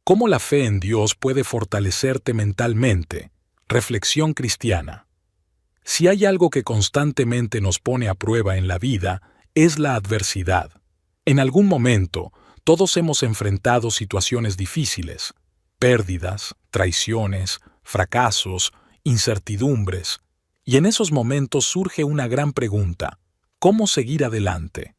¿Cómo la fe en Dios puede fortalecerte mentalmente? Reflexión cristiana. Si hay algo que constantemente nos pone a prueba en la vida, es la adversidad. En algún momento, todos hemos enfrentado situaciones difíciles, pérdidas, traiciones, fracasos, incertidumbres, y en esos momentos surge una gran pregunta: ¿cómo seguir adelante?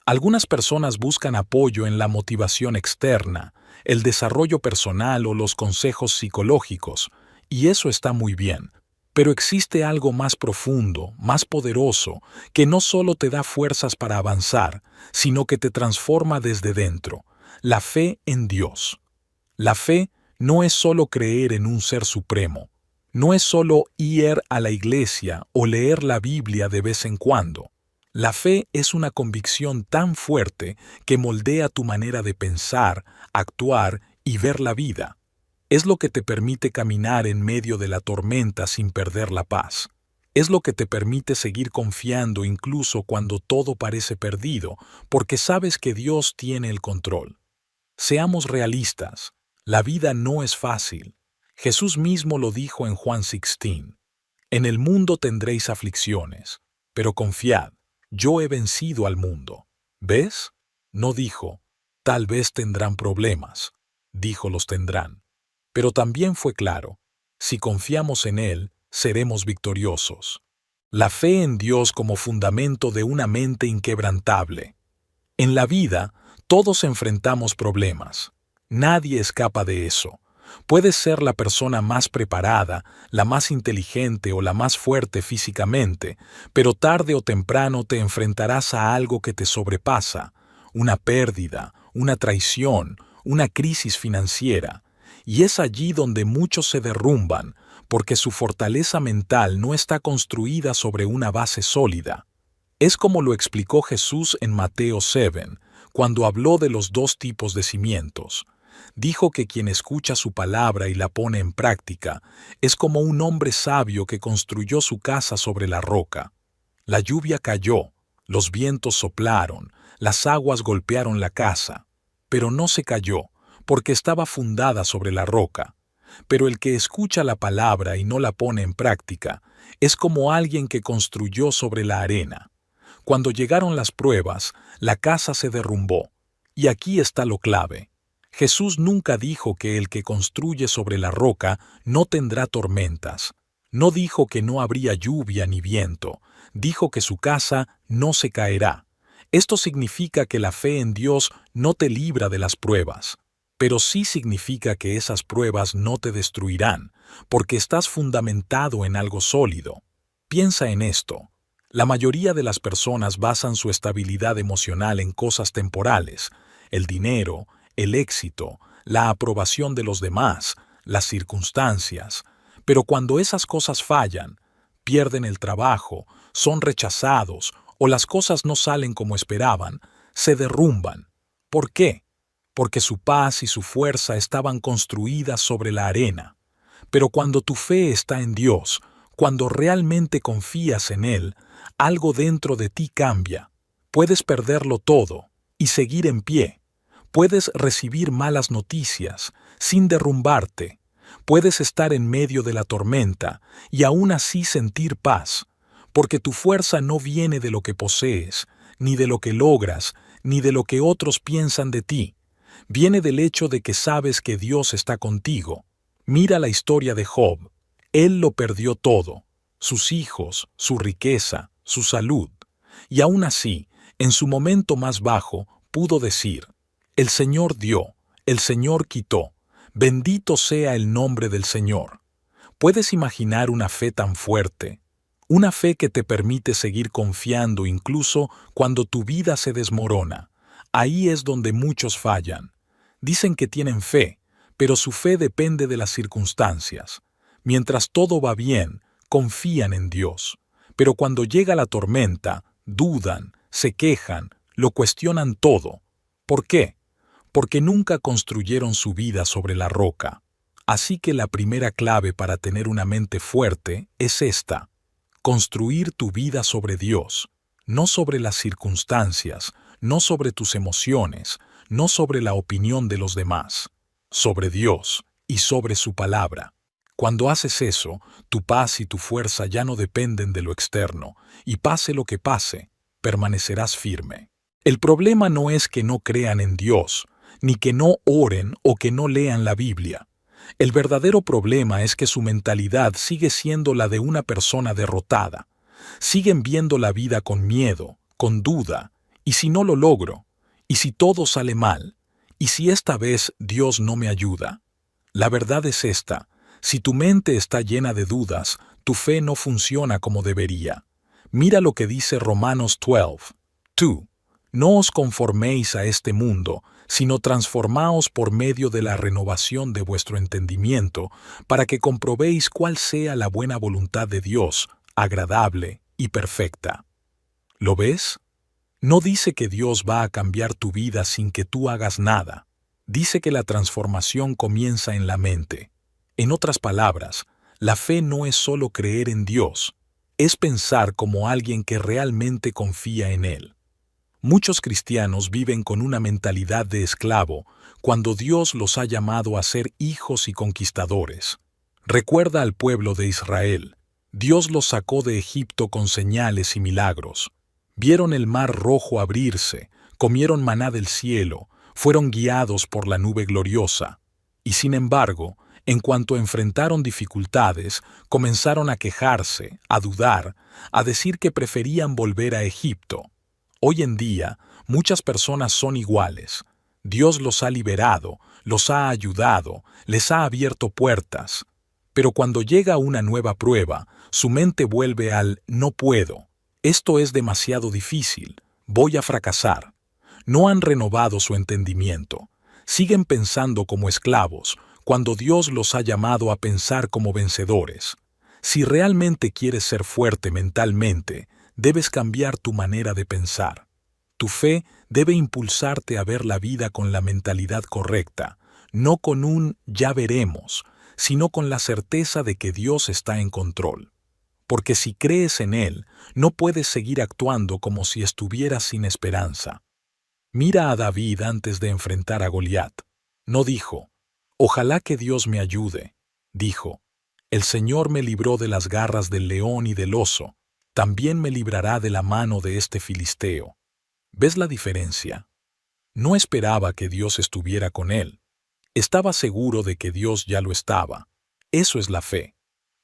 Algunas personas buscan apoyo en la motivación externa, el desarrollo personal o los consejos psicológicos, y eso está muy bien. Pero existe algo más profundo, más poderoso, que no solo te da fuerzas para avanzar, sino que te transforma desde dentro: la fe en Dios. La fe no es solo creer en un ser supremo, no es solo ir a la iglesia o leer la Biblia de vez en cuando. La fe es una convicción tan fuerte que moldea tu manera de pensar, actuar y ver la vida. Es lo que te permite caminar en medio de la tormenta sin perder la paz. Es lo que te permite seguir confiando incluso cuando todo parece perdido, porque sabes que Dios tiene el control. Seamos realistas, la vida no es fácil. Jesús mismo lo dijo en Juan 16. En el mundo tendréis aflicciones, pero confiad, yo he vencido al mundo. ¿Ves? No dijo, tal vez tendrán problemas. Dijo, los tendrán. Pero también fue claro, si confiamos en Él, seremos victoriosos. La fe en Dios como fundamento de una mente inquebrantable. En la vida, todos enfrentamos problemas. Nadie escapa de eso. Puedes ser la persona más preparada, la más inteligente o la más fuerte físicamente, pero tarde o temprano te enfrentarás a algo que te sobrepasa: una pérdida, una traición, una crisis financiera. Y es allí donde muchos se derrumban, porque su fortaleza mental no está construida sobre una base sólida. Es como lo explicó Jesús en Mateo 7, cuando habló de los dos tipos de cimientos. Dijo que quien escucha su palabra y la pone en práctica es como un hombre sabio que construyó su casa sobre la roca. La lluvia cayó, los vientos soplaron, las aguas golpearon la casa, pero no se cayó, porque estaba fundada sobre la roca. Pero el que escucha la palabra y no la pone en práctica es como alguien que construyó sobre la arena. Cuando llegaron las pruebas, la casa se derrumbó. Y aquí está lo clave. Jesús nunca dijo que el que construye sobre la roca no tendrá tormentas. No dijo que no habría lluvia ni viento. Dijo que su casa no se caerá. Esto significa que la fe en Dios no te libra de las pruebas. Pero sí significa que esas pruebas no te destruirán, porque estás fundamentado en algo sólido. Piensa en esto. La mayoría de las personas basan su estabilidad emocional en cosas temporales: el dinero, el éxito, la aprobación de los demás, las circunstancias. Pero cuando esas cosas fallan, pierden el trabajo, son rechazados o las cosas no salen como esperaban, se derrumban. ¿Por qué? Porque su paz y su fuerza estaban construidas sobre la arena. Pero cuando tu fe está en Dios, cuando realmente confías en Él, algo dentro de ti cambia. Puedes perderlo todo y seguir en pie. Puedes recibir malas noticias sin derrumbarte. Puedes estar en medio de la tormenta y aún así sentir paz, porque tu fuerza no viene de lo que posees, ni de lo que logras, ni de lo que otros piensan de ti. Viene del hecho de que sabes que Dios está contigo. Mira la historia de Job. Él lo perdió todo: sus hijos, su riqueza, su salud. Y aún así, en su momento más bajo, pudo decir: el Señor dio, el Señor quitó. Bendito sea el nombre del Señor. ¿Puedes imaginar una fe tan fuerte? Una fe que te permite seguir confiando incluso cuando tu vida se desmorona. Ahí es donde muchos fallan. Dicen que tienen fe, pero su fe depende de las circunstancias. Mientras todo va bien, confían en Dios. Pero cuando llega la tormenta, dudan, se quejan, lo cuestionan todo. ¿Por qué? Porque nunca construyeron su vida sobre la roca. Así que la primera clave para tener una mente fuerte es esta: construir tu vida sobre Dios, no sobre las circunstancias, no sobre tus emociones, no sobre la opinión de los demás. sobre Dios y sobre su palabra. Cuando haces eso, tu paz y tu fuerza ya no dependen de lo externo, y pase lo que pase, permanecerás firme. El problema no es que no crean en Dios, ni que no oren o que no lean la Biblia. El verdadero problema es que su mentalidad sigue siendo la de una persona derrotada. Siguen viendo la vida con miedo, con duda, y si no lo logro, y si todo sale mal, y si esta vez Dios no me ayuda. La verdad es esta: si tu mente está llena de dudas, tu fe no funciona como debería. Mira lo que dice Romanos 12. 2. No os conforméis a este mundo, sino transformaos por medio de la renovación de vuestro entendimiento, para que comprobéis cuál sea la buena voluntad de Dios, agradable y perfecta. ¿Lo ves? No dice que Dios va a cambiar tu vida sin que tú hagas nada. Dice que la transformación comienza en la mente. En otras palabras, la fe no es solo creer en Dios, es pensar como alguien que realmente confía en Él. Muchos cristianos viven con una mentalidad de esclavo cuando Dios los ha llamado a ser hijos y conquistadores. Recuerda al pueblo de Israel. Dios los sacó de Egipto con señales y milagros. Vieron el mar rojo abrirse, comieron maná del cielo, fueron guiados por la nube gloriosa. Y sin embargo, en cuanto enfrentaron dificultades, comenzaron a quejarse, a dudar, a decir que preferían volver a Egipto. Hoy en día, muchas personas son iguales. Dios los ha liberado, los ha ayudado, les ha abierto puertas. Pero cuando llega una nueva prueba, su mente vuelve al «no puedo». Esto es demasiado difícil, voy a fracasar. No han renovado su entendimiento. Siguen pensando como esclavos, cuando Dios los ha llamado a pensar como vencedores. Si realmente quieres ser fuerte mentalmente, debes cambiar tu manera de pensar. Tu fe debe impulsarte a ver la vida con la mentalidad correcta, no con un «ya veremos», sino con la certeza de que Dios está en control. Porque si crees en Él, no puedes seguir actuando como si estuvieras sin esperanza. Mira a David antes de enfrentar a Goliat. No dijo, «Ojalá que Dios me ayude». Dijo, «El Señor me libró de las garras del león y del oso, también me librará de la mano de este filisteo». ¿Ves la diferencia? No esperaba que Dios estuviera con él. Estaba seguro de que Dios ya lo estaba. Eso es la fe.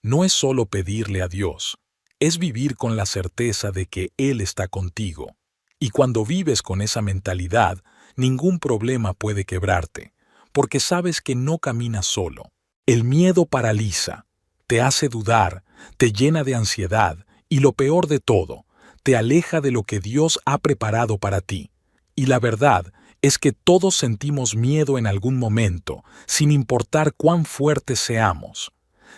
No es solo pedirle a Dios, es vivir con la certeza de que Él está contigo. Y cuando vives con esa mentalidad, ningún problema puede quebrarte, porque sabes que no caminas solo. El miedo paraliza, te hace dudar, te llena de ansiedad y lo peor de todo, te aleja de lo que Dios ha preparado para ti. Y la verdad es que todos sentimos miedo en algún momento, sin importar cuán fuertes seamos.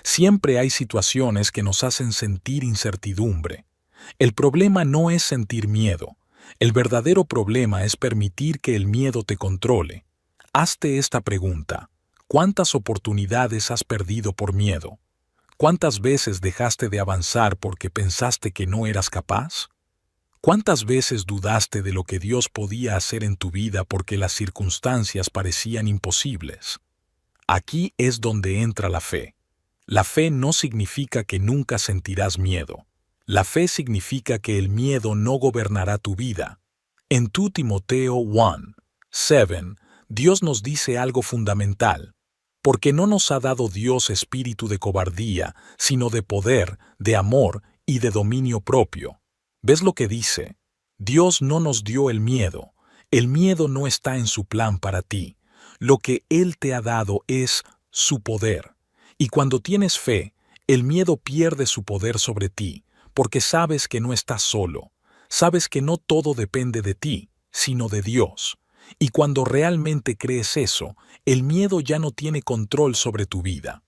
Siempre hay situaciones que nos hacen sentir incertidumbre. El problema no es sentir miedo. El verdadero problema es permitir que el miedo te controle. Hazte esta pregunta: ¿cuántas oportunidades has perdido por miedo? ¿Cuántas veces dejaste de avanzar porque pensaste que no eras capaz? ¿Cuántas veces dudaste de lo que Dios podía hacer en tu vida porque las circunstancias parecían imposibles? Aquí es donde entra la fe. La fe no significa que nunca sentirás miedo. La fe significa que el miedo no gobernará tu vida. En 2 Timoteo 1:7, Dios nos dice algo fundamental. Porque no nos ha dado Dios espíritu de cobardía, sino de poder, de amor y de dominio propio. ¿Ves lo que dice? Dios no nos dio el miedo. El miedo no está en su plan para ti. Lo que Él te ha dado es su poder. Y cuando tienes fe, el miedo pierde su poder sobre ti, porque sabes que no estás solo. Sabes que no todo depende de ti, sino de Dios. Y cuando realmente crees eso, el miedo ya no tiene control sobre tu vida.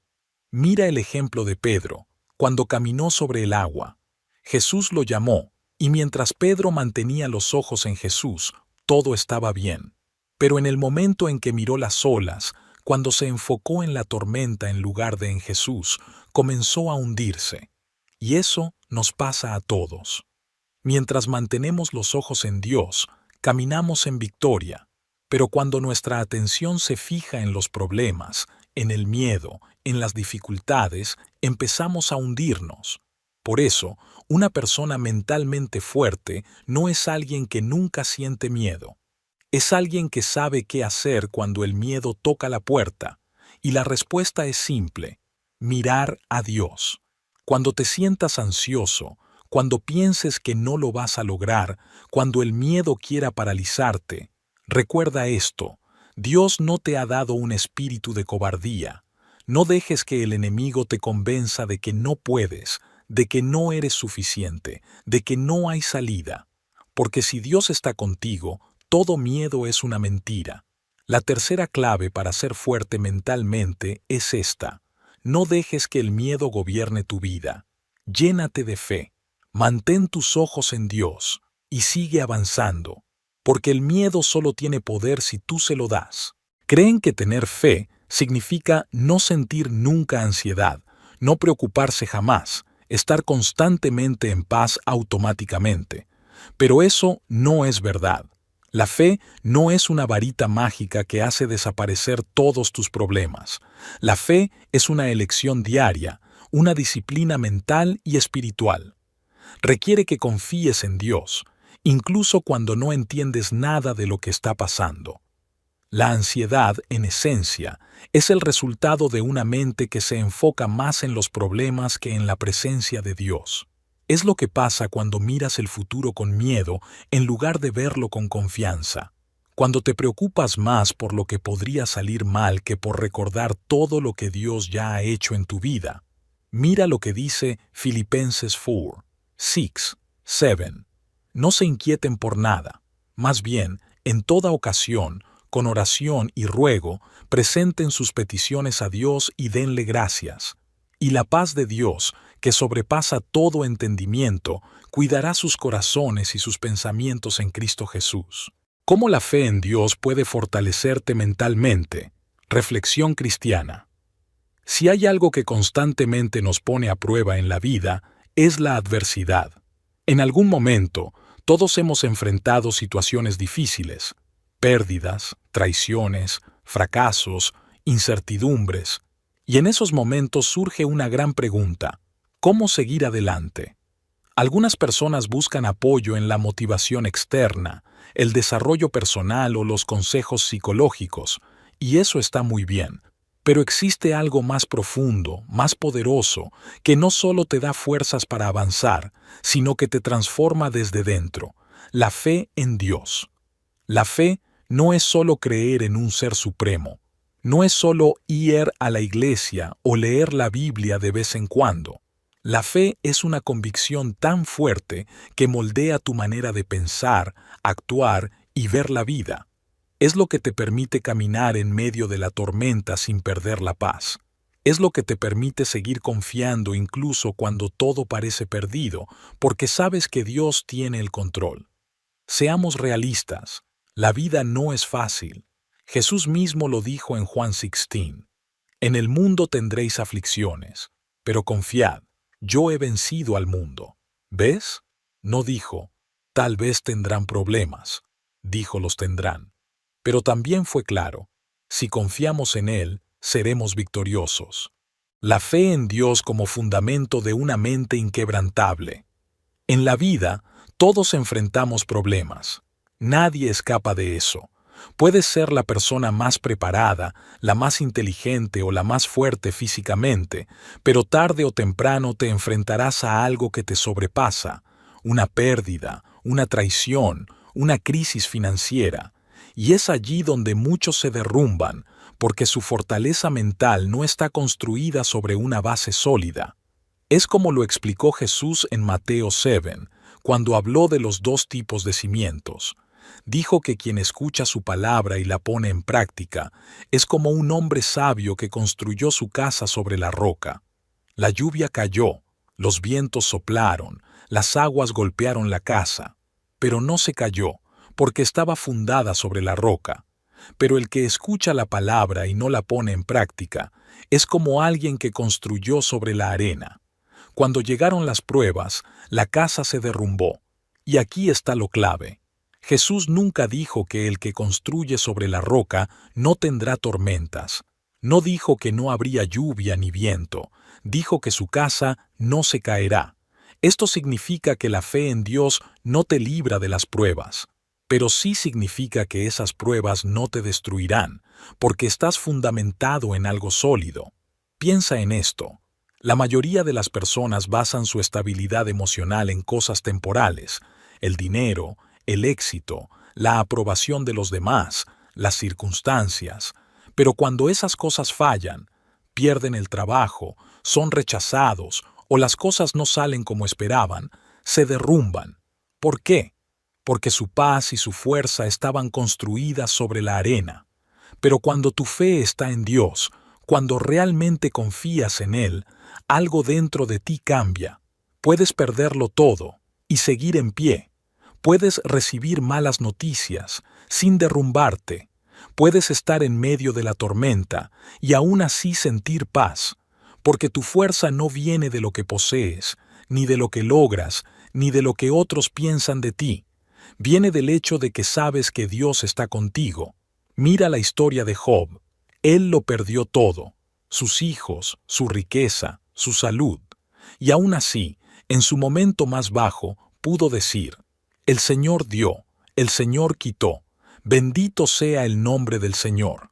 Mira el ejemplo de Pedro, cuando caminó sobre el agua. Jesús lo llamó, y mientras Pedro mantenía los ojos en Jesús, todo estaba bien. Pero en el momento en que miró las olas, cuando se enfocó en la tormenta en lugar de en Jesús, comenzó a hundirse. Y eso nos pasa a todos. Mientras mantenemos los ojos en Dios, caminamos en victoria. Pero cuando nuestra atención se fija en los problemas, en el miedo, en las dificultades, empezamos a hundirnos. Por eso, una persona mentalmente fuerte no es alguien que nunca siente miedo. Es alguien que sabe qué hacer cuando el miedo toca la puerta. Y la respuesta es simple: mirar a Dios. Cuando te sientas ansioso, cuando pienses que no lo vas a lograr, cuando el miedo quiera paralizarte, recuerda esto: Dios no te ha dado un espíritu de cobardía. No dejes que el enemigo te convenza de que no puedes, de que no eres suficiente, de que no hay salida. Porque si Dios está contigo, todo miedo es una mentira. La tercera clave para ser fuerte mentalmente es esta: no dejes que el miedo gobierne tu vida. Llénate de fe. Mantén tus ojos en Dios y sigue avanzando, porque el miedo solo tiene poder si tú se lo das. Creen que tener fe significa no sentir nunca ansiedad, no preocuparse jamás, estar constantemente en paz automáticamente. Pero eso no es verdad. La fe no es una varita mágica que hace desaparecer todos tus problemas. La fe es una elección diaria, una disciplina mental y espiritual. Requiere que confíes en Dios, incluso cuando no entiendes nada de lo que está pasando. La ansiedad, en esencia, es el resultado de una mente que se enfoca más en los problemas que en la presencia de Dios. Es lo que pasa cuando miras el futuro con miedo en lugar de verlo con confianza. Cuando te preocupas más por lo que podría salir mal que por recordar todo lo que Dios ya ha hecho en tu vida. Mira lo que dice Filipenses 4, 6, 7. No se inquieten por nada. Más bien, en toda ocasión, con oración y ruego, presenten sus peticiones a Dios y denle gracias. Y la paz de Dios, que sobrepasa todo entendimiento, cuidará sus corazones y sus pensamientos en Cristo Jesús. ¿Cómo la fe en Dios puede fortalecerte mentalmente? Reflexión cristiana. Si hay algo que constantemente nos pone a prueba en la vida, es la adversidad. En algún momento, todos hemos enfrentado situaciones difíciles: pérdidas, traiciones, fracasos, incertidumbres. Y en esos momentos surge una gran pregunta: ¿cómo seguir adelante? Algunas personas buscan apoyo en la motivación externa, el desarrollo personal o los consejos psicológicos, y eso está muy bien. Pero existe algo más profundo, más poderoso, que no solo te da fuerzas para avanzar, sino que te transforma desde dentro: la fe en Dios. La fe no es solo creer en un ser supremo, no es solo ir a la iglesia o leer la Biblia de vez en cuando. La fe es una convicción tan fuerte que moldea tu manera de pensar, actuar y ver la vida. Es lo que te permite caminar en medio de la tormenta sin perder la paz. Es lo que te permite seguir confiando incluso cuando todo parece perdido, porque sabes que Dios tiene el control. Seamos realistas. La vida no es fácil. Jesús mismo lo dijo en Juan 16. En el mundo tendréis aflicciones, pero confiad, yo he vencido al mundo. ¿Ves? No dijo, tal vez tendrán problemas. Dijo, los tendrán. Pero también fue claro, si confiamos en Él, seremos victoriosos. La fe en Dios como fundamento de una mente inquebrantable. En la vida, todos enfrentamos problemas. Nadie escapa de eso. Puedes ser la persona más preparada, la más inteligente o la más fuerte físicamente, pero tarde o temprano te enfrentarás a algo que te sobrepasa: una pérdida, una traición, una crisis financiera. Y es allí donde muchos se derrumban, porque su fortaleza mental no está construida sobre una base sólida. Es como lo explicó Jesús en Mateo 7, cuando habló de los dos tipos de cimientos. Dijo que quien escucha su palabra y la pone en práctica es como un hombre sabio que construyó su casa sobre la roca. La lluvia cayó, los vientos soplaron, las aguas golpearon la casa, pero no se cayó, porque estaba fundada sobre la roca. Pero el que escucha la palabra y no la pone en práctica es como alguien que construyó sobre la arena. Cuando llegaron las pruebas, la casa se derrumbó. Y aquí está lo clave. Jesús nunca dijo que el que construye sobre la roca no tendrá tormentas. No dijo que no habría lluvia ni viento. Dijo que su casa no se caerá. Esto significa que la fe en Dios no te libra de las pruebas, pero sí significa que esas pruebas no te destruirán, porque estás fundamentado en algo sólido. Piensa en esto. La mayoría de las personas basan su estabilidad emocional en cosas temporales: el dinero, el éxito, la aprobación de los demás, las circunstancias. Pero cuando esas cosas fallan, pierden el trabajo, son rechazados o las cosas no salen como esperaban, se derrumban. ¿Por qué? Porque su paz y su fuerza estaban construidas sobre la arena. Pero cuando tu fe está en Dios, cuando realmente confías en Él, algo dentro de ti cambia. Puedes perderlo todo y seguir en pie. Puedes recibir malas noticias sin derrumbarte. Puedes estar en medio de la tormenta y aún así sentir paz, porque tu fuerza no viene de lo que posees, ni de lo que logras, ni de lo que otros piensan de ti. Viene del hecho de que sabes que Dios está contigo. Mira la historia de Job. Él lo perdió todo: sus hijos, su riqueza, su salud. Y aún así, en su momento más bajo, pudo decir: el Señor dio, el Señor quitó. Bendito sea el nombre del Señor.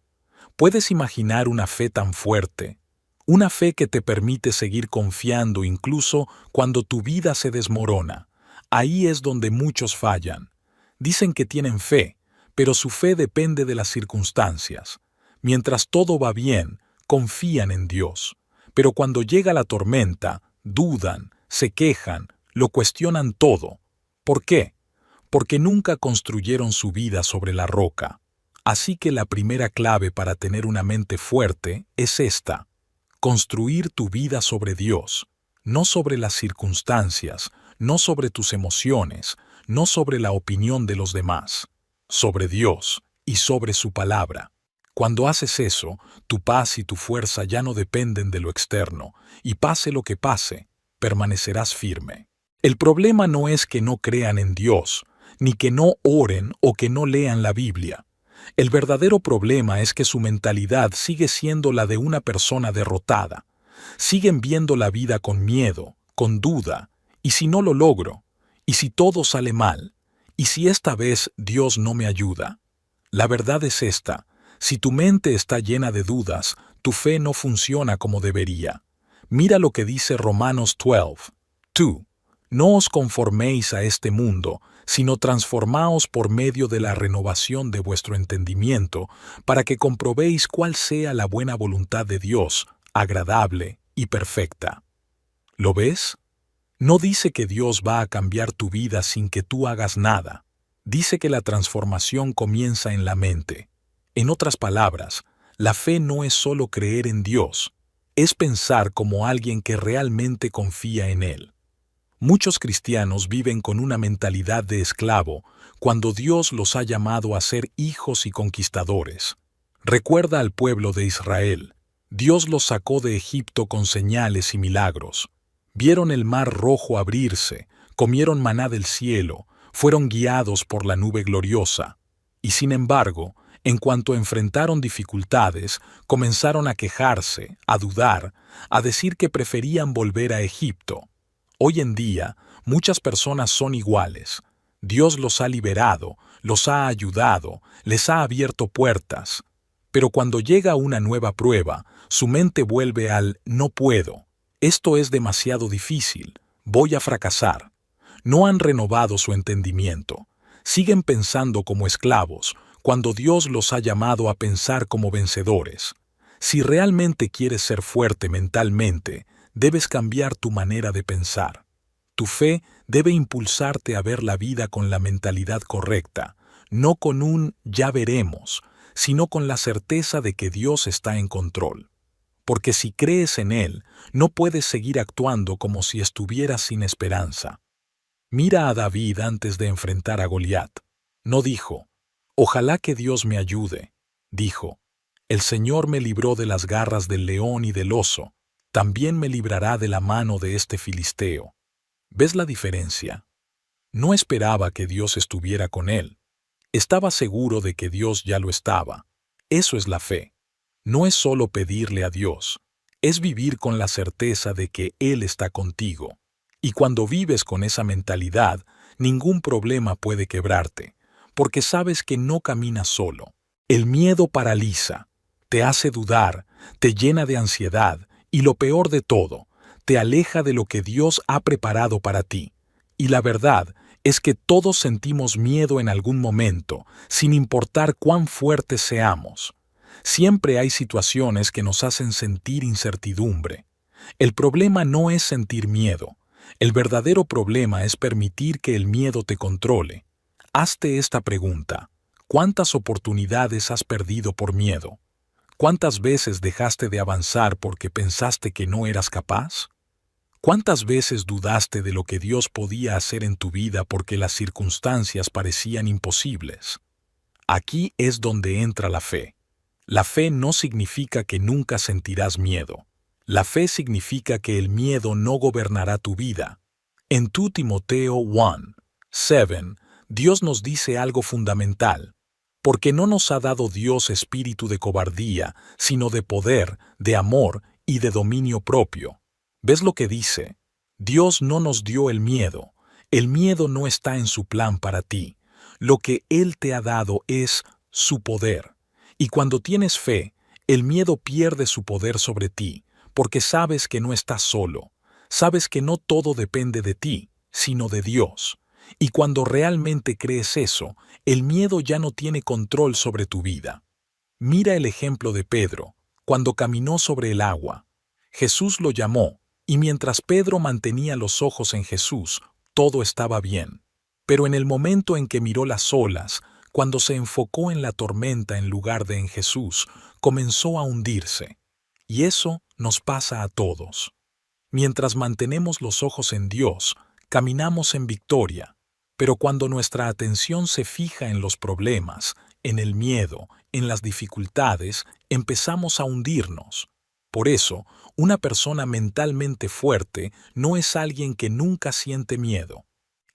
¿Puedes imaginar una fe tan fuerte? Una fe que te permite seguir confiando incluso cuando tu vida se desmorona. Ahí es donde muchos fallan. Dicen que tienen fe, pero su fe depende de las circunstancias. Mientras todo va bien, confían en Dios. Pero cuando llega la tormenta, dudan, se quejan, lo cuestionan todo. ¿Por qué? Porque nunca construyeron su vida sobre la roca. Así que la primera clave para tener una mente fuerte es esta: construir tu vida sobre Dios, no sobre las circunstancias, no sobre tus emociones, no sobre la opinión de los demás, sobre Dios y sobre su palabra. Cuando haces eso, tu paz y tu fuerza ya no dependen de lo externo, y pase lo que pase, permanecerás firme. El problema no es que no crean en Dios, ni que no oren o que no lean la Biblia. El verdadero problema es que su mentalidad sigue siendo la de una persona derrotada. Siguen viendo la vida con miedo, con duda. ¿Y si no lo logro? ¿Y si todo sale mal? ¿Y si esta vez Dios no me ayuda? La verdad es esta: si tu mente está llena de dudas, tu fe no funciona como debería. Mira lo que dice Romanos 12. 2. No os conforméis a este mundo, sino transformaos por medio de la renovación de vuestro entendimiento, para que comprobéis cuál sea la buena voluntad de Dios, agradable y perfecta. ¿Lo ves? No dice que Dios va a cambiar tu vida sin que tú hagas nada. Dice que la transformación comienza en la mente. En otras palabras, la fe no es solo creer en Dios, es pensar como alguien que realmente confía en Él. Muchos cristianos viven con una mentalidad de esclavo cuando Dios los ha llamado a ser hijos y conquistadores. Recuerda al pueblo de Israel. Dios los sacó de Egipto con señales y milagros. Vieron el mar rojo abrirse, comieron maná del cielo, fueron guiados por la nube gloriosa. Y sin embargo, en cuanto enfrentaron dificultades, comenzaron a quejarse, a dudar, a decir que preferían volver a Egipto. Hoy en día, muchas personas son iguales. Dios los ha liberado, los ha ayudado, les ha abierto puertas. Pero cuando llega una nueva prueba, su mente vuelve al «no puedo». Esto es demasiado difícil, voy a fracasar. No han renovado su entendimiento. Siguen pensando como esclavos, cuando Dios los ha llamado a pensar como vencedores. Si realmente quieres ser fuerte mentalmente, debes cambiar tu manera de pensar. Tu fe debe impulsarte a ver la vida con la mentalidad correcta, no con un «ya veremos», sino con la certeza de que Dios está en control. Porque si crees en Él, no puedes seguir actuando como si estuvieras sin esperanza. Mira a David antes de enfrentar a Goliat. No dijo: «Ojalá que Dios me ayude». Dijo: «El Señor me libró de las garras del león y del oso. También me librará de la mano de este filisteo». ¿Ves la diferencia? No esperaba que Dios estuviera con él, Estaba seguro de que Dios ya lo estaba. Eso es la fe. No es solo pedirle a Dios, es vivir con la certeza de que Él está contigo. Y cuando vives con esa mentalidad, ningún problema puede quebrarte, porque sabes que no caminas solo. El miedo paraliza, te hace dudar, te llena de ansiedad y lo peor de todo, te aleja de lo que Dios ha preparado para ti. Y la verdad es que todos sentimos miedo en algún momento, sin importar cuán fuertes seamos. Siempre hay situaciones que nos hacen sentir incertidumbre. El problema no es sentir miedo. El verdadero problema es permitir que el miedo te controle. Hazte esta pregunta: ¿cuántas oportunidades has perdido por miedo? ¿Cuántas veces dejaste de avanzar porque pensaste que no eras capaz? ¿Cuántas veces dudaste de lo que Dios podía hacer en tu vida porque las circunstancias parecían imposibles? Aquí es donde entra la fe. La fe no significa que nunca sentirás miedo. La fe significa que el miedo no gobernará tu vida. En 2 Timoteo 1:7, Dios nos dice algo fundamental. Porque no nos ha dado Dios espíritu de cobardía, sino de poder, de amor y de dominio propio. ¿Ves lo que dice? Dios no nos dio el miedo. El miedo no está en su plan para ti. Lo que Él te ha dado es su poder. Y cuando tienes fe, el miedo pierde su poder sobre ti, porque sabes que no estás solo. Sabes que no todo depende de ti, sino de Dios. Y cuando realmente crees eso, el miedo ya no tiene control sobre tu vida. Mira el ejemplo de Pedro, cuando caminó sobre el agua. Jesús lo llamó, y mientras Pedro mantenía los ojos en Jesús, todo estaba bien. Pero en el momento en que miró las olas, cuando se enfocó en la tormenta en lugar de en Jesús, comenzó a hundirse. Y eso nos pasa a todos. Mientras mantenemos los ojos en Dios, caminamos en victoria. Pero cuando nuestra atención se fija en los problemas, en el miedo, en las dificultades, empezamos a hundirnos. Por eso, una persona mentalmente fuerte no es alguien que nunca siente miedo.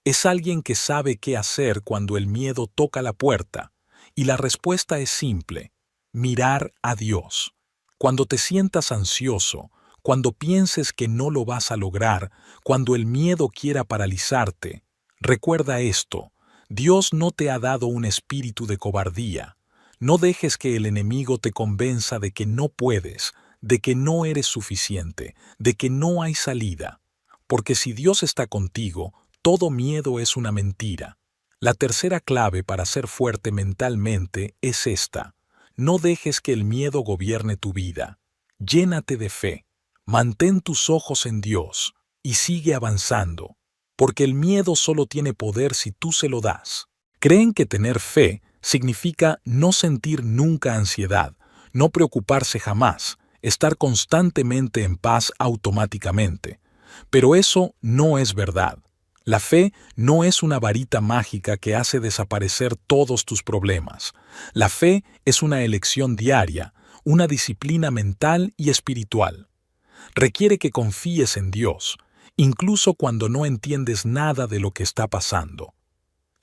Es alguien que sabe qué hacer cuando el miedo toca la puerta. Y la respuesta es simple: mirar a Dios. Cuando te sientas ansioso, cuando pienses que no lo vas a lograr, cuando el miedo quiera paralizarte, recuerda esto: Dios no te ha dado un espíritu de cobardía. No dejes que el enemigo te convenza de que no puedes, de que no eres suficiente, de que no hay salida. Porque si Dios está contigo, todo miedo es una mentira. La tercera clave para ser fuerte mentalmente es esta: no dejes que el miedo gobierne tu vida. Llénate de fe. Mantén tus ojos en Dios y sigue avanzando. Porque el miedo solo tiene poder si tú se lo das. Creen que tener fe significa no sentir nunca ansiedad, no preocuparse jamás, estar constantemente en paz automáticamente. Pero eso no es verdad. La fe no es una varita mágica que hace desaparecer todos tus problemas. La fe es una elección diaria, una disciplina mental y espiritual. Requiere que confíes en Dios, incluso cuando no entiendes nada de lo que está pasando.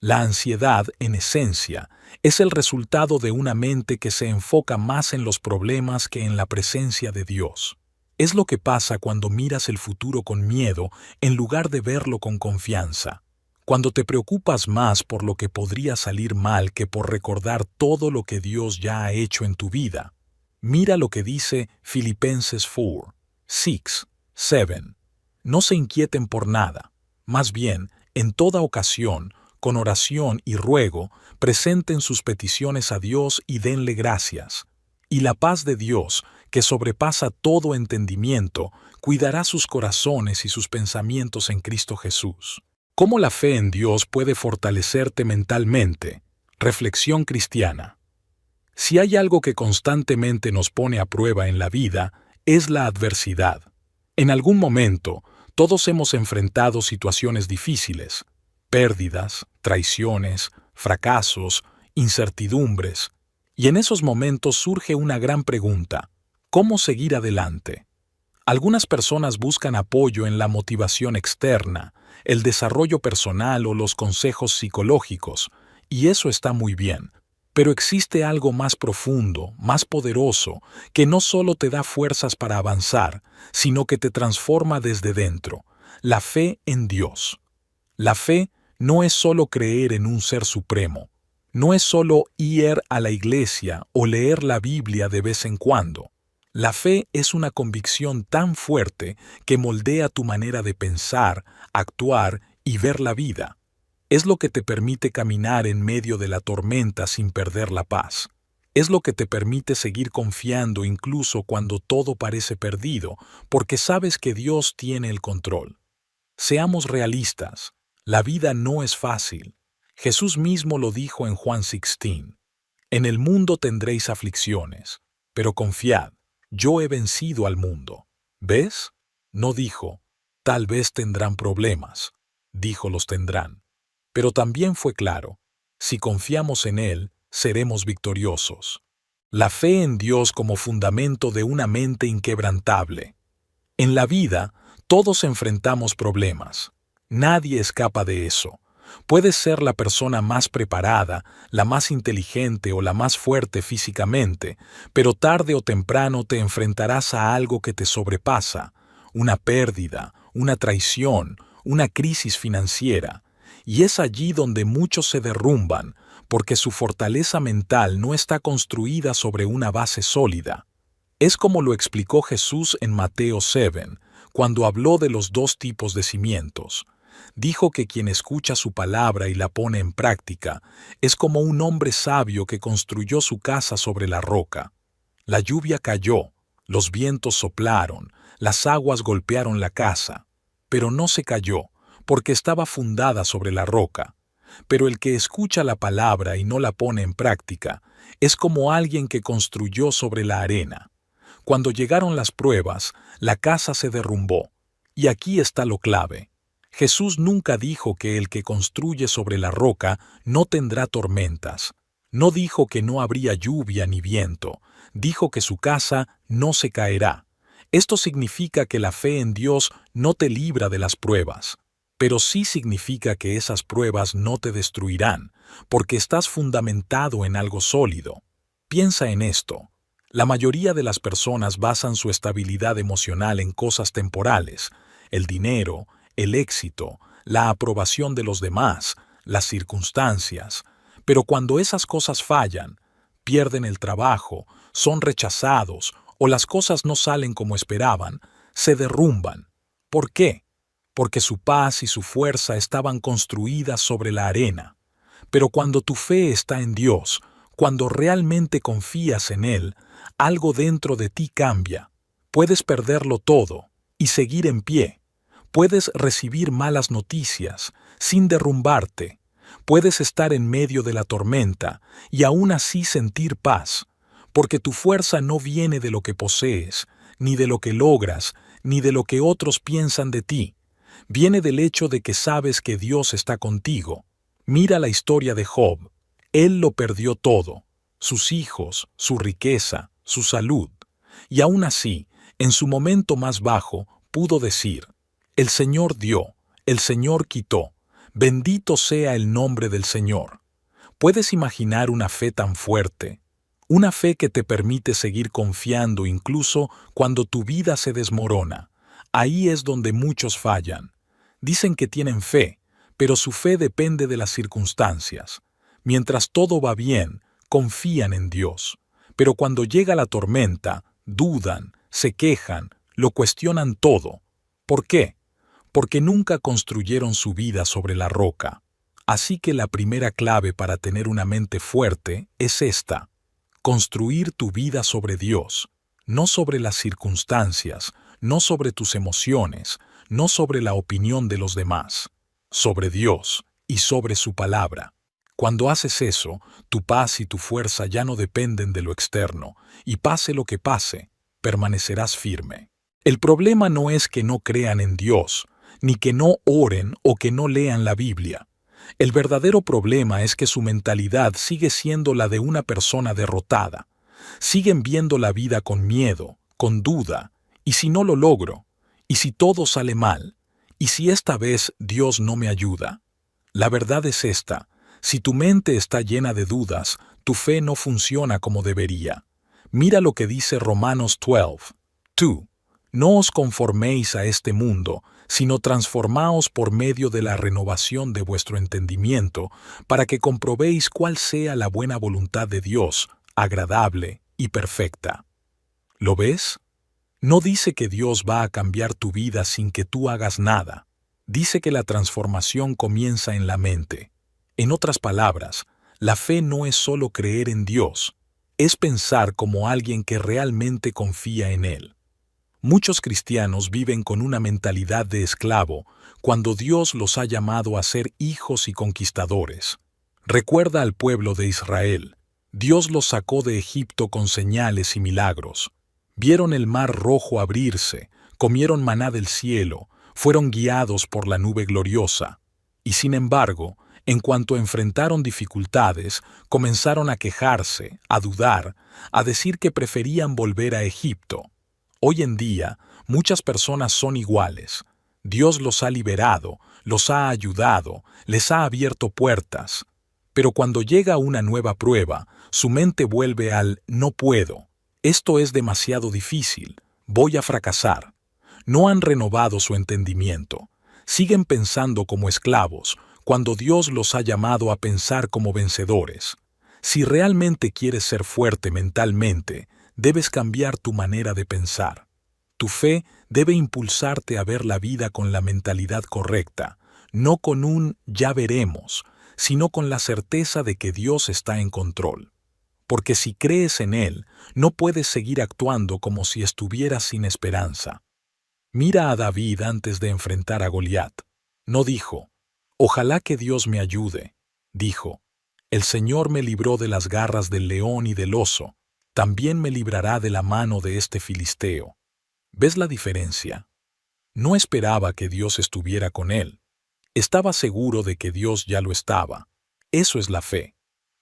La ansiedad, en esencia, es el resultado de una mente que se enfoca más en los problemas que en la presencia de Dios. Es lo que pasa cuando miras el futuro con miedo en lugar de verlo con confianza. Cuando te preocupas más por lo que podría salir mal que por recordar todo lo que Dios ya ha hecho en tu vida. Mira lo que dice Filipenses 4:6-7. No se inquieten por nada. Más bien, en toda ocasión, con oración y ruego, presenten sus peticiones a Dios y denle gracias. Y la paz de Dios, que sobrepasa todo entendimiento, cuidará sus corazones y sus pensamientos en Cristo Jesús. ¿Cómo la fe en Dios puede fortalecerte mentalmente? Reflexión cristiana. Si hay algo que constantemente nos pone a prueba en la vida, es la adversidad. En algún momento, todos hemos enfrentado situaciones difíciles, pérdidas, traiciones, fracasos, incertidumbres. Y en esos momentos surge una gran pregunta: ¿cómo seguir adelante? Algunas personas buscan apoyo en la motivación externa, el desarrollo personal o los consejos psicológicos, Y eso está muy bien. Pero existe algo más profundo, más poderoso, que no solo te da fuerzas para avanzar, sino que te transforma desde dentro: la fe en Dios. La fe no es solo creer en un ser supremo, no es solo ir a la iglesia o leer la Biblia de vez en cuando. La fe es una convicción tan fuerte que moldea tu manera de pensar, actuar y ver la vida. Es lo que te permite caminar en medio de la tormenta sin perder la paz. Es lo que te permite seguir confiando incluso cuando todo parece perdido, porque sabes que Dios tiene el control. Seamos realistas. La vida no es fácil. Jesús mismo lo dijo en Juan 16. En el mundo tendréis aflicciones, pero confiad, yo he vencido al mundo. ¿Ves? No dijo, tal vez tendrán problemas. Dijo, los tendrán. Pero también fue claro, si confiamos en Él, seremos victoriosos. La fe en Dios como fundamento de una mente inquebrantable. En la vida, todos enfrentamos problemas. Nadie escapa de eso. Puedes ser la persona más preparada, la más inteligente o la más fuerte físicamente, pero tarde o temprano te enfrentarás a algo que te sobrepasa: una pérdida, una traición, una crisis financiera. Y es allí donde muchos se derrumban, porque su fortaleza mental no está construida sobre una base sólida. Es como lo explicó Jesús en Mateo 7, cuando habló de los dos tipos de cimientos. Dijo que quien escucha su palabra y la pone en práctica es como un hombre sabio que construyó su casa sobre la roca. La lluvia cayó, los vientos soplaron, las aguas golpearon la casa, pero no se cayó, porque estaba fundada sobre la roca. Pero el que escucha la palabra y no la pone en práctica es como alguien que construyó sobre la arena. Cuando llegaron las pruebas, la casa se derrumbó. Y aquí está lo clave. Jesús nunca dijo que el que construye sobre la roca no tendrá tormentas. No dijo que no habría lluvia ni viento. Dijo que su casa no se caerá. Esto significa que la fe en Dios no te libra de las pruebas. Pero sí significa que esas pruebas no te destruirán, porque estás fundamentado en algo sólido. Piensa en esto. La mayoría de las personas basan su estabilidad emocional en cosas temporales: el dinero, el éxito, la aprobación de los demás, las circunstancias. Pero cuando esas cosas fallan, pierden el trabajo, son rechazados o las cosas no salen como esperaban, se derrumban. ¿Por qué? Porque su paz y su fuerza estaban construidas sobre la arena. Pero cuando tu fe está en Dios, cuando realmente confías en Él, algo dentro de ti cambia. Puedes perderlo todo y seguir en pie. Puedes recibir malas noticias sin derrumbarte. Puedes estar en medio de la tormenta y aún así sentir paz, porque tu fuerza no viene de lo que posees, ni de lo que logras, ni de lo que otros piensan de ti. Viene del hecho de que sabes que Dios está contigo. Mira la historia de Job. Él lo perdió todo: sus hijos, su riqueza, su salud. Y aún así, en su momento más bajo, pudo decir: el Señor dio, el Señor quitó. Bendito sea el nombre del Señor. ¿Puedes imaginar una fe tan fuerte? Una fe que te permite seguir confiando incluso cuando tu vida se desmorona. Ahí es donde muchos fallan. Dicen que tienen fe, pero su fe depende de las circunstancias. Mientras todo va bien, confían en Dios. Pero cuando llega la tormenta, dudan, se quejan, lo cuestionan todo. ¿Por qué? Porque nunca construyeron su vida sobre la roca. Así que la primera clave para tener una mente fuerte es esta: construir tu vida sobre Dios, no sobre las circunstancias, no sobre tus emociones, no sobre la opinión de los demás, sobre Dios y sobre su palabra. Cuando haces eso, tu paz y tu fuerza ya no dependen de lo externo, y pase lo que pase, permanecerás firme. El problema no es que no crean en Dios, ni que no oren o que no lean la Biblia. El verdadero problema es que su mentalidad sigue siendo la de una persona derrotada. Siguen viendo la vida con miedo, con duda. ¿Y si no lo logro? ¿Y si todo sale mal? ¿Y si esta vez Dios no me ayuda? La verdad es esta: Si tu mente está llena de dudas, tu fe no funciona como debería. Mira lo que dice Romanos 12. 2. No os conforméis a este mundo, sino transformaos por medio de la renovación de vuestro entendimiento, para que comprobéis cuál sea la buena voluntad de Dios, agradable y perfecta. ¿Lo ves? No dice que Dios va a cambiar tu vida sin que tú hagas nada. Dice que la transformación comienza en la mente. En otras palabras, la fe no es solo creer en Dios, es pensar como alguien que realmente confía en Él. Muchos cristianos viven con una mentalidad de esclavo cuando Dios los ha llamado a ser hijos y conquistadores. Recuerda al pueblo de Israel. Dios los sacó de Egipto con señales y milagros. Vieron el mar rojo abrirse, comieron maná del cielo, fueron guiados por la nube gloriosa. Y sin embargo, en cuanto enfrentaron dificultades, comenzaron a quejarse, a dudar, a decir que preferían volver a Egipto. Hoy en día, muchas personas son iguales. Dios los ha liberado, los ha ayudado, les ha abierto puertas. Pero cuando llega una nueva prueba, su mente vuelve al «no puedo». Esto es demasiado difícil, voy a fracasar. No han renovado su entendimiento. Siguen pensando como esclavos, cuando Dios los ha llamado a pensar como vencedores. Si realmente quieres ser fuerte mentalmente, debes cambiar tu manera de pensar. Tu fe debe impulsarte a ver la vida con la mentalidad correcta, no con un «ya veremos», sino con la certeza de que Dios está en control. Porque si crees en Él, no puedes seguir actuando como si estuvieras sin esperanza. Mira a David antes de enfrentar a Goliat. No dijo, «Ojalá que Dios me ayude». Dijo, «El Señor me libró de las garras del león y del oso, también me librará de la mano de este filisteo». ¿Ves la diferencia? No esperaba que Dios estuviera con él. Estaba seguro de que Dios ya lo estaba. Eso es la fe.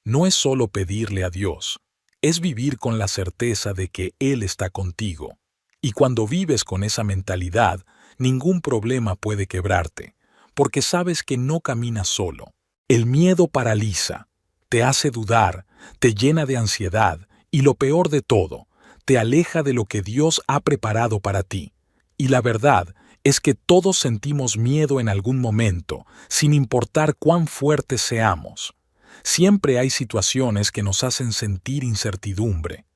No es solo pedirle a Dios, es vivir con la certeza de que Él está contigo. Y cuando vives con esa mentalidad, ningún problema puede quebrarte, porque sabes que no caminas solo. El miedo paraliza, te hace dudar, te llena de ansiedad y lo peor de todo, te aleja de lo que Dios ha preparado para ti. Y la verdad es que todos sentimos miedo en algún momento, sin importar cuán fuertes seamos. Siempre hay situaciones que nos hacen sentir incertidumbre.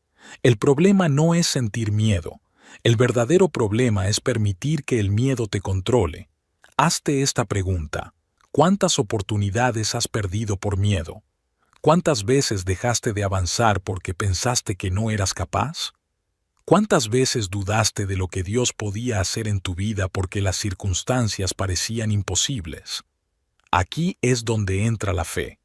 El problema no es sentir miedo. El verdadero problema es permitir que el miedo te controle. Hazte esta pregunta. ¿Cuántas oportunidades has perdido por miedo? ¿Cuántas veces dejaste de avanzar porque pensaste que no eras capaz? ¿Cuántas veces dudaste de lo que Dios podía hacer en tu vida porque las circunstancias parecían imposibles? Aquí es donde entra la fe.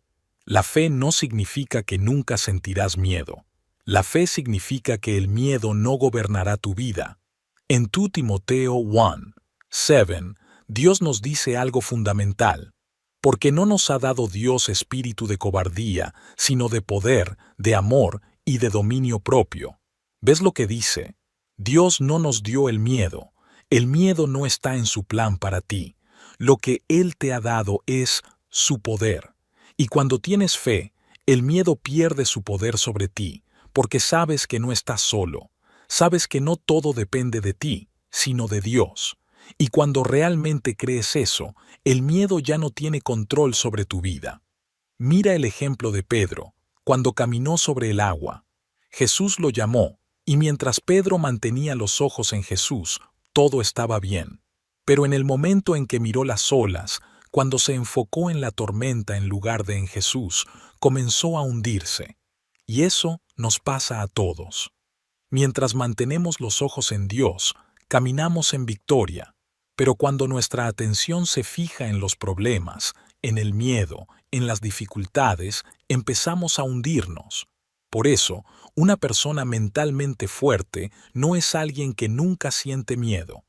La fe no significa que nunca sentirás miedo. La fe significa que el miedo no gobernará tu vida. En 2 Timoteo 1:7, Dios nos dice algo fundamental. Porque no nos ha dado Dios espíritu de cobardía, sino de poder, de amor y de dominio propio. ¿Ves lo que dice? Dios no nos dio el miedo. El miedo no está en su plan para ti. Lo que Él te ha dado es su poder. Y cuando tienes fe, el miedo pierde su poder sobre ti, porque sabes que no estás solo. Sabes que no todo depende de ti, sino de Dios. Y cuando realmente crees eso, el miedo ya no tiene control sobre tu vida. Mira el ejemplo de Pedro, cuando caminó sobre el agua. Jesús lo llamó, y mientras Pedro mantenía los ojos en Jesús, todo estaba bien. Pero en el momento en que miró las olas, cuando se enfocó en la tormenta en lugar de en Jesús, comenzó a hundirse. Y eso nos pasa a todos. Mientras mantenemos los ojos en Dios, caminamos en victoria. Pero cuando nuestra atención se fija en los problemas, en el miedo, en las dificultades, empezamos a hundirnos. Por eso, una persona mentalmente fuerte no es alguien que nunca siente miedo.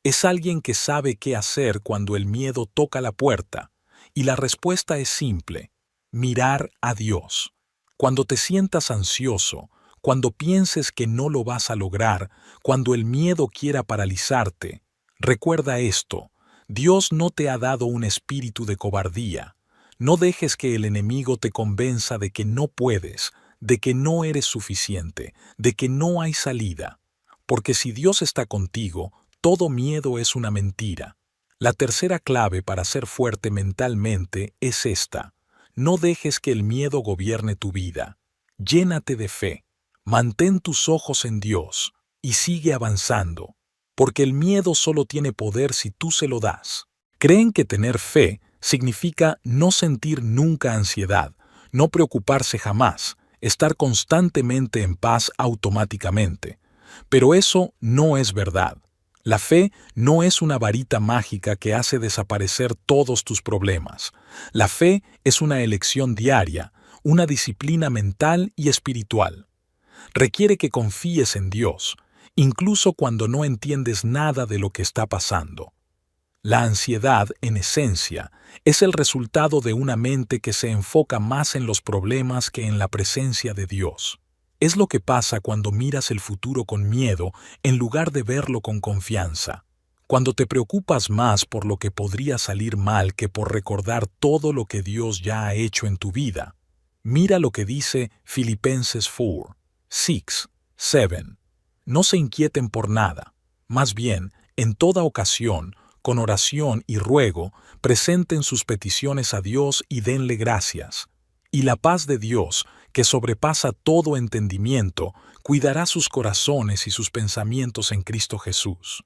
Es alguien que sabe qué hacer cuando el miedo toca la puerta. Y la respuesta es simple: mirar a Dios. Cuando te sientas ansioso, cuando pienses que no lo vas a lograr, cuando el miedo quiera paralizarte, recuerda esto: Dios no te ha dado un espíritu de cobardía. No dejes que el enemigo te convenza de que no puedes, de que no eres suficiente, de que no hay salida. Porque si Dios está contigo, todo miedo es una mentira. La tercera clave para ser fuerte mentalmente es esta. No dejes que el miedo gobierne tu vida. Llénate de fe. Mantén tus ojos en Dios y sigue avanzando, porque el miedo solo tiene poder si tú se lo das. Creen que tener fe significa no sentir nunca ansiedad, no preocuparse jamás, estar constantemente en paz automáticamente. Pero eso no es verdad. La fe no es una varita mágica que hace desaparecer todos tus problemas. La fe es una elección diaria, una disciplina mental y espiritual. Requiere que confíes en Dios, incluso cuando no entiendes nada de lo que está pasando. La ansiedad, en esencia, es el resultado de una mente que se enfoca más en los problemas que en la presencia de Dios. Es lo que pasa cuando miras el futuro con miedo en lugar de verlo con confianza. Cuando te preocupas más por lo que podría salir mal que por recordar todo lo que Dios ya ha hecho en tu vida. Mira lo que dice Filipenses 4, 6, 7. No se inquieten por nada. Más bien, en toda ocasión, con oración y ruego, presenten sus peticiones a Dios y denle gracias. Y la paz de Dios, que sobrepasa todo entendimiento, cuidará sus corazones y sus pensamientos en Cristo Jesús.